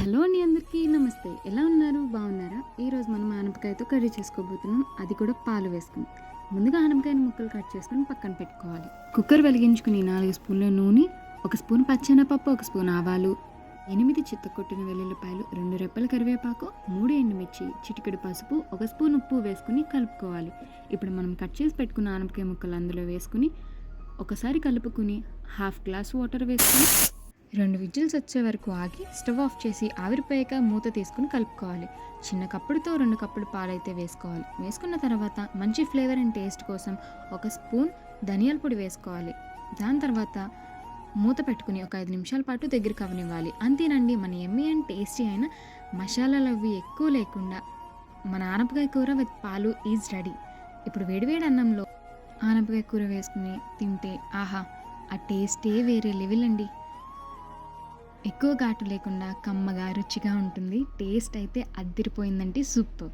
Hello అండి, అందరికీ నమస్తే. ఎలా ఉన్నారు? బాగున్నారా? ఈరోజు మనం ఆనపకాయతో కర్రీ చేసుకోబోతున్నాం. అది కూడా పాలు వేసుకుని. ముందుగా ఆనపకాయని ముక్కలు కట్ చేసుకుని పక్కన పెట్టుకోవాలి. కుక్కర్ వెలిగించుకుని 4 స్పూన్ల నూనె, 1 స్పూన్ పచ్చెనపప్పు, 1 స్పూన్ ఆవాలు, 8 చిత్తకొట్టిన వెల్లుల్లిపాయలు, 2 రెప్పల కరివేపాకు, 3 ఎండుమిర్చి, చిటికెడు పసుపు, 1 స్పూన్ ఉప్పు వేసుకుని కలుపుకోవాలి. ఇప్పుడు మనం కట్ చేసి పెట్టుకున్న ఆనపకాయ ముక్కలు అందులో వేసుకుని ఒకసారి కలుపుకుని హాఫ్ గ్లాస్ వాటర్ వేసుకుని 2 విజిల్స్ వచ్చే వరకు ఆగి స్టవ్ ఆఫ్ చేసి ఆవిరిపోయాక మూత తీసుకుని కలుపుకోవాలి. చిన్న కప్పుడుతో 2 కప్పులు పాలైతే వేసుకోవాలి. వేసుకున్న తర్వాత మంచి ఫ్లేవర్ అండ్ టేస్ట్ కోసం 1 స్పూన్ ధనియాల పొడి వేసుకోవాలి. దాని తర్వాత మూత పెట్టుకుని ఒక 5 నిమిషాల పాటు దగ్గరికి అవనివ్వాలి. అంతేనండి, మన ఎమ్మీ అండ్ టేస్టీ అయిన మసాలాలు అవి ఎక్కువ లేకుండా మన ఆనపకాయ కూర విత్ పాలు ఈజ్ రెడీ. ఇప్పుడు వేడివేడి అన్నంలో ఆనపకాయ కూర వేసుకుని తింటే ఆహా, ఆ టేస్టే వేరే లెవెల్ అండి. ఎక్కువ ఘాటు లేకుండా కమ్మగా రుచిగా ఉంటుంది. టేస్ట్ అయితే అద్దిరిపోయిందంటే సూపర్.